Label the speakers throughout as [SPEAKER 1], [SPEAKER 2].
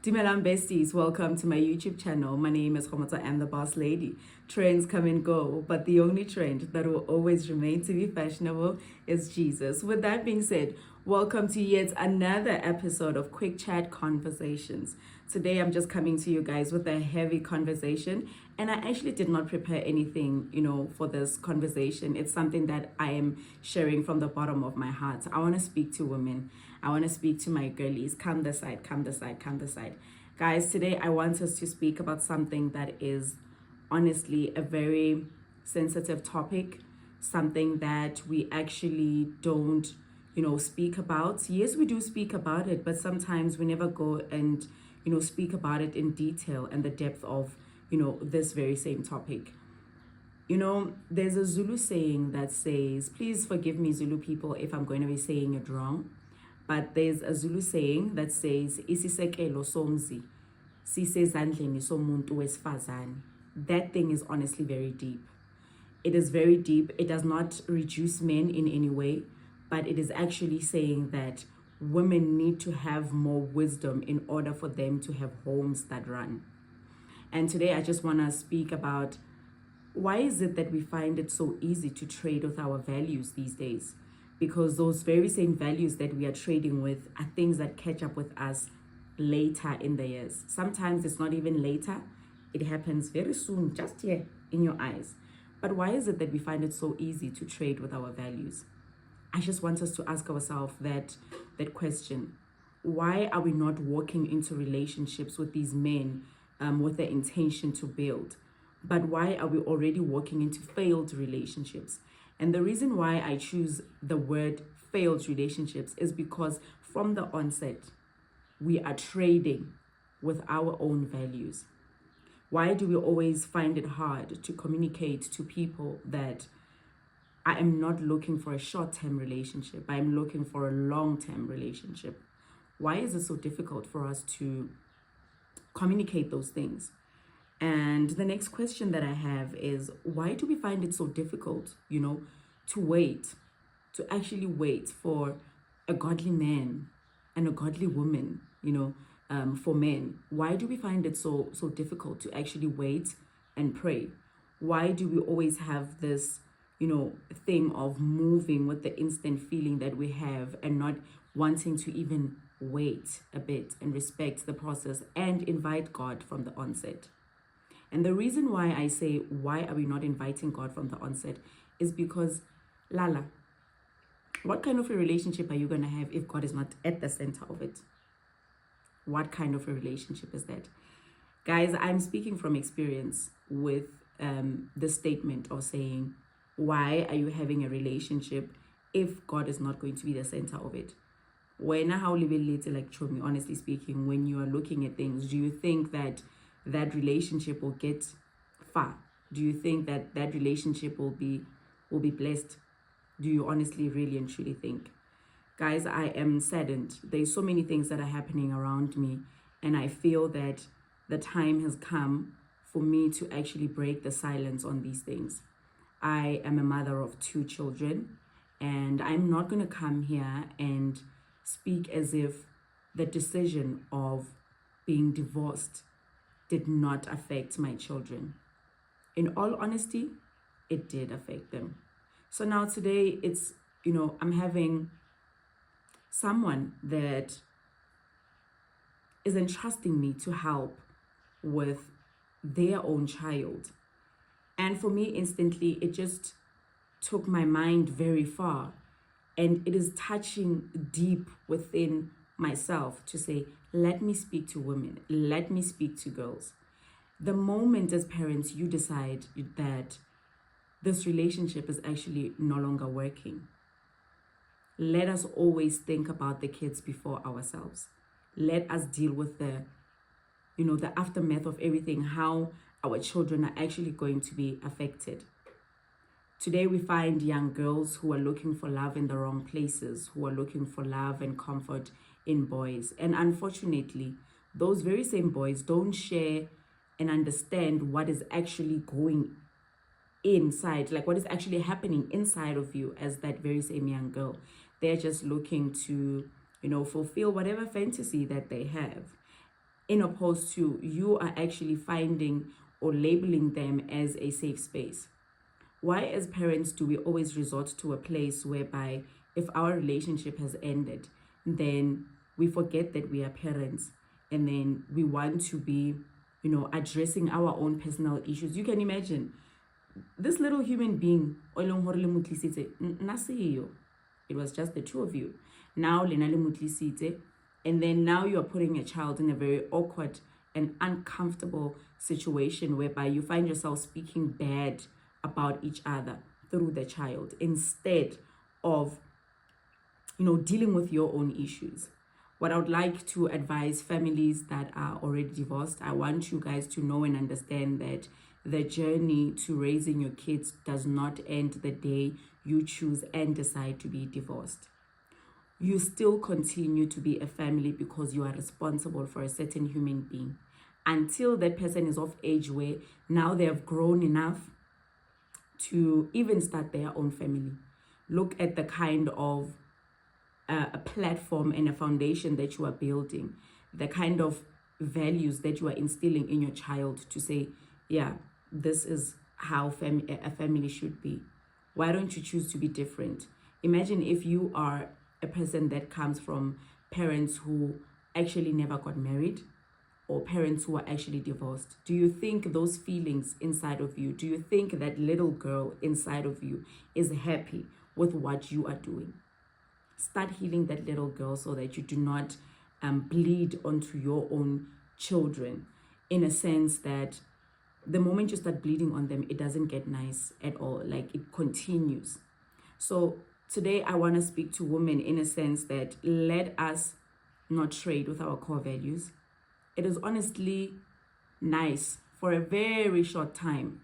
[SPEAKER 1] Dumelang besties, welcome to my YouTube channel. My name is Khomotsa and the Boss Lady. Trends come and go, but the only trend that will always remain to be fashionable is Jesus. With that being said, welcome to yet another episode of Quick Chat Conversations. Today I'm just coming to you guys with a heavy conversation, and I actually did not prepare anything, for this conversation. It's something that I am sharing from the bottom of my heart. I want to speak to women. I want to speak to my girlies. Come this side, come this side, come this side. Guys, today I want us to speak about something that is honestly a very sensitive topic, something that we actually don't, speak about. Yes, we do speak about it, but sometimes we never go and, speak about it in detail and the depth of, this very same topic. There's a Zulu saying that says, please forgive me, Zulu people, if I'm going to be saying it wrong. But there's a Zulu saying that says, isisekelo somzi, sisezandleni somuntu wesifazane. That thing is honestly very deep. It is very deep. It does not reduce men in any way, but it is actually saying that women need to have more wisdom in order for them to have homes that run. And today I just want to speak about why is it that we find it so easy to trade with our values these days? Because those very same values that we are trading with are things that catch up with us later in the years. Sometimes it's not even later. It happens very soon, just here in your eyes. But why is it that we find it so easy to trade with our values? I just want us to ask ourselves that question. Why are we not walking into relationships with these men with the intention to build? But why are we already walking into failed relationships? And the reason why I choose the word failed relationships is because from the onset, we are trading with our own values. Why do we always find it hard to communicate to people that I am not looking for a short-term relationship, I am looking for a long-term relationship? Why is it so difficult for us to communicate those things? And the next question that I have is, why do we find it so difficult, to actually wait for a godly man and a godly woman, for men? Why do we find it so difficult to actually wait and pray? Why do we always have this, thing of moving with the instant feeling that we have and not wanting to even wait a bit and respect the process and invite God from the onset? And the reason why I say, why are we not inviting God from the onset, is because, Lala, what kind of a relationship are you going to have if God is not at the center of it? What kind of a relationship is that? Guys, I'm speaking from experience with the statement of saying, why are you having a relationship if God is not going to be the center of it? When how later, like Chomi, honestly speaking, when you are looking at things, do you think that relationship will get far? Do you think that relationship will be blessed? Do you honestly, really and truly think? Guys, I am saddened. There's so many things that are happening around me, and I feel that the time has come for me to actually break the silence on these things. I am a mother of 2 children, and I'm not going to come here and speak as if the decision of being divorced did not affect my children. In all honesty, it did affect them. So now today it's, I'm having someone that is entrusting me to help with their own child. And for me, instantly, it just took my mind very far. And it is touching deep within myself to say, let me speak to women, let me speak to girls. The moment as parents you decide that this relationship is actually no longer working, let us always think about the kids before ourselves. Let us deal with the aftermath of everything, how our children are actually going to be affected. Today we find young girls who are looking for love in the wrong places, who are looking for love and comfort in boys. And unfortunately, those very same boys don't share and understand what is actually going inside, like what is actually happening inside of you as that very same young girl. They're just looking to, fulfill whatever fantasy that they have. in opposed to you are actually finding or labeling them as a safe space. Why, as parents, do we always resort to a place whereby if our relationship has ended, then we forget that we are parents and then we want to be, addressing our own personal issues? You can imagine this little human being, it was just the two of you. Now, and then now you are putting a child in a very awkward and uncomfortable situation whereby you find yourself speaking bad about each other through the child instead of dealing with your own issues. What I would like to advise families that are already divorced, I want you guys to know and understand that the journey to raising your kids does not end the day you choose and decide to be divorced. You still continue to be a family because you are responsible for a certain human being until that person is of age where now they have grown enough to even start their own family. Look at the kind of a platform and a foundation that you are building, the kind of values that you are instilling in your child to say, yeah, this is how a family should be. Why don't you choose to be different? Imagine if you are a person that comes from parents who actually never got married or parents who are actually divorced. Do you think those feelings inside of you, do you think that little girl inside of you is happy with what you are doing? Start healing that little girl so that you do not bleed onto your own children, in a sense that the moment you start bleeding on them, it doesn't get nice at all. Like, it continues. So today I want to speak to women in a sense that let us not trade with our core values. It is honestly nice for a very short time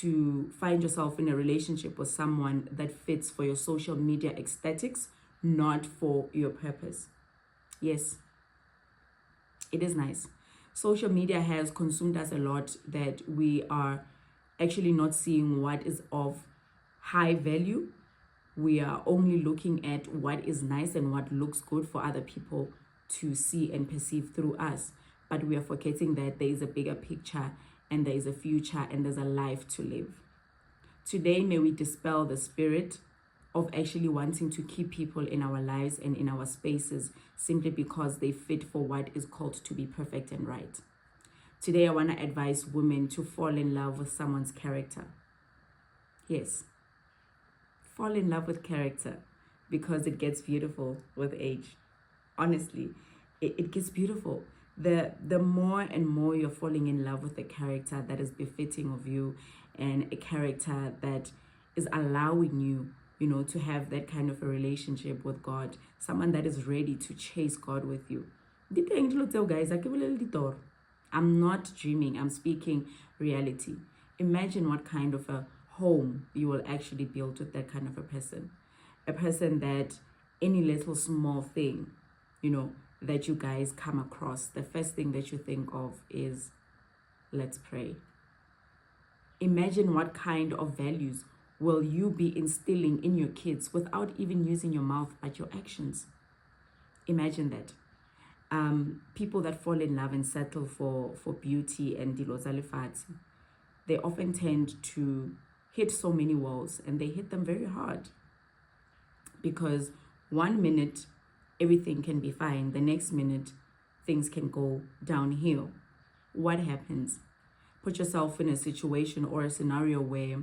[SPEAKER 1] to find yourself in a relationship with someone that fits for your social media aesthetics, not for your purpose. Yes, it is nice. Social media has consumed us a lot that we are actually not seeing what is of high value. We are only looking at what is nice and what looks good for other people to see and perceive through us. But we are forgetting that there is a bigger picture and there is a future and there's a life to live. Today, may we dispel the spirit of actually wanting to keep people in our lives and in our spaces simply because they fit for what is called to be perfect and right. Today, I want to advise women to fall in love with someone's character. Yes, fall in love with character because it gets beautiful with age. Honestly, it gets beautiful. The more and more you're falling in love with a character that is befitting of you and a character that is allowing you, to have that kind of a relationship with God, someone that is ready to chase God with you. Guys, I'm not dreaming, I'm speaking reality. Imagine what kind of a home you will actually build with that kind of a person. A person that any little small thing, that you guys come across, the first thing that you think of is, let's pray. Imagine what kind of values will you be instilling in your kids without even using your mouth but your actions. Imagine that. People that fall in love and settle for beauty and dilozalifati, they often tend to hit so many walls, and they hit them very hard because 1 minute everything can be fine, the next minute things can go downhill. What happens? Put yourself in a situation or a scenario where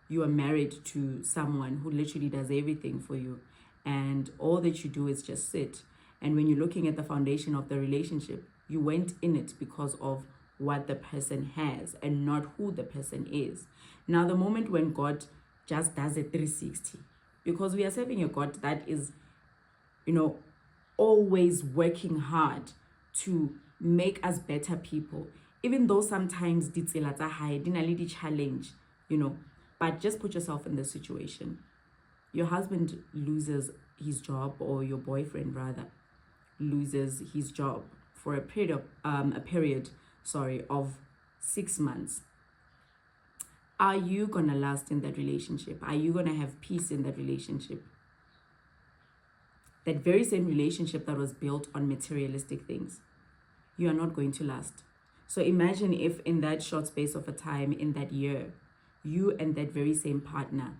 [SPEAKER 1] you are married to someone who literally does everything for you, and all that you do is just sit. And when you're looking at the foundation of the relationship, you went in it because of what the person has and not who the person is. Now, the moment when God just does a 360, because we are serving a God that is, always working hard to make us better people, even though sometimes ditsela tsa hae di na le di challenge, but just put yourself in the situation. Your husband loses his job, or your boyfriend rather loses his job for a period of 6 months. Are you gonna last in that relationship? Are you gonna have peace in that relationship? That very same relationship that was built on materialistic things. you are not going to last. So imagine if in that short space of a time, in that year, you and that very same partner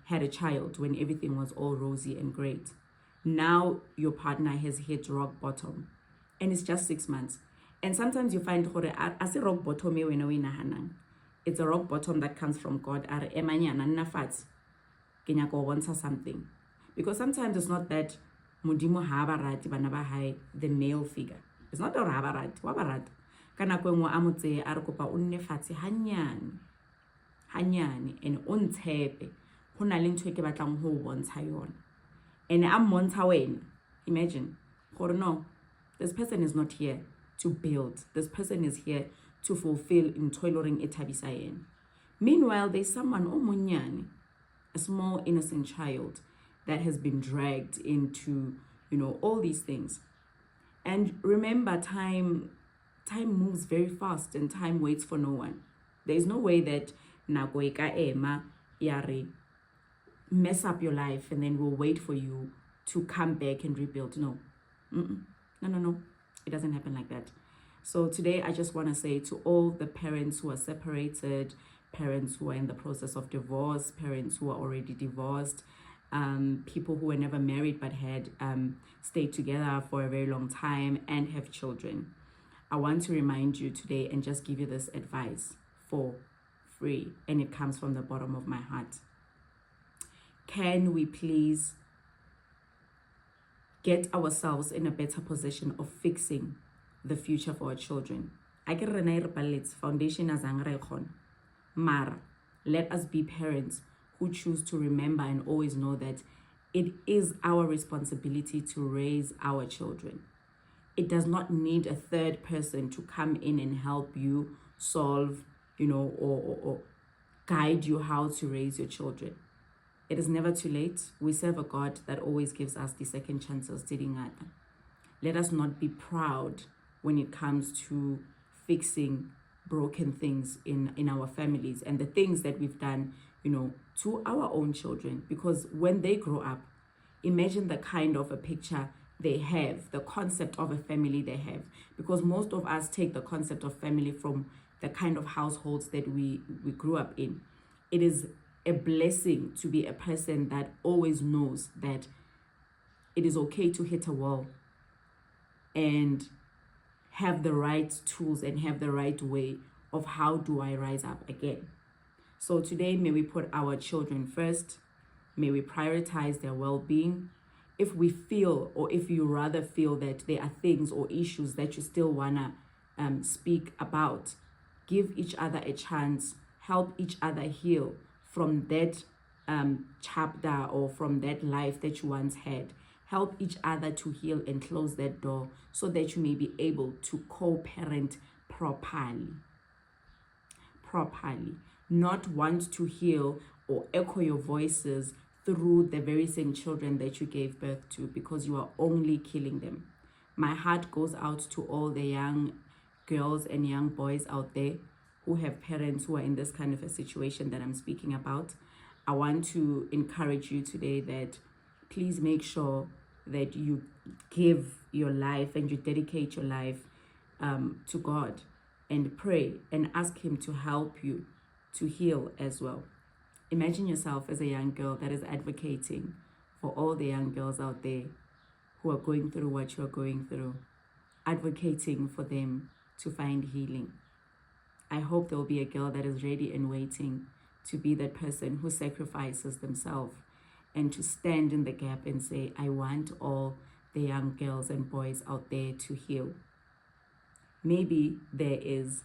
[SPEAKER 1] had a child when everything was all rosy and great. Now your partner has hit rock bottom, and it's just 6 months. And sometimes you find as a rock bottom, it's a rock bottom that comes from God. Something. Because sometimes it's not that Mudimo Habarati Banabahai, the male figure. It's not a Rabarat, Wabarat. Kanakwengo Amute Arkopa Unefati Hanyani, and Untepe, Hunalin Tweke Batang Ho once Hayon. And I'm Montawen. Imagine, no, this person is not here to build. This person is here to fulfill in toiloring etabisayen. Meanwhile, there's someone, Munyani, a small innocent child that has been dragged into, all these things. And remember, time moves very fast, and time waits for no one. There is no way that Nagoika Ema Yari mess up your life and then we'll wait for you to come back and rebuild. No. No. It doesn't happen like that. So today I just want to say to all the parents who are separated, parents who are in the process of divorce, parents who are already divorced, people who were never married but had stayed together for a very long time and have children. I want to remind you today and just give you this advice for free, and it comes from the bottom of my heart. Can we please get ourselves in a better position of fixing the future for our children? I can foundation as Mara, let us be parents who choose to remember and always know that it is our responsibility to raise our children. It does not need a third person to come in and help you solve, or guide you how to raise your children. It is never too late. We serve a God that always gives us the second chances. Let us not be proud when it comes to fixing broken things in our families and the things that we've done, to our own children. Because when they grow up, imagine the kind of a picture they have, the concept of a family they have. Because most of us take the concept of family from the kind of households that we grew up in. It is a blessing to be a person that always knows that it is okay to hit a wall and have the right tools and have the right way of how do I rise up again. So today, may we put our children first. May we prioritize their well-being. If we feel, or if you rather feel that there are things or issues that you still wanna speak about, give each other a chance, help each other heal from that chapter or from that life that you once had. Help each other to heal and close that door so that you may be able to co-parent properly. Not want to heal or echo your voices through the very same children that you gave birth to, because you are only killing them. My heart goes out to all the young girls and young boys out there who have parents who are in this kind of a situation that I'm speaking about. I want to encourage you today that please make sure that you give your life and you dedicate your life to God, and pray and ask Him to help you to heal as well. Imagine yourself as a young girl that is advocating for all the young girls out there who are going through what you are going through, advocating for them to find healing. I hope there will be a girl that is ready and waiting to be that person who sacrifices themselves and to stand in the gap and say, I want all the young girls and boys out there to heal. Maybe there is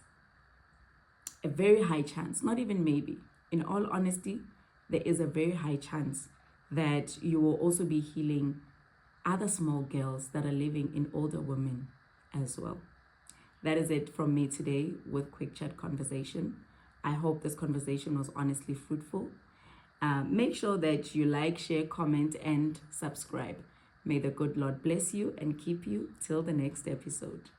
[SPEAKER 1] a very high chance, not even maybe, in all honesty, there is a very high chance that you will also be healing other small girls that are living in older women as well. That is it from me today with Quick Chat Conversation. I hope this conversation was honestly fruitful. Make sure that you like, share, comment, and subscribe. May the good Lord bless you and keep you till the next episode.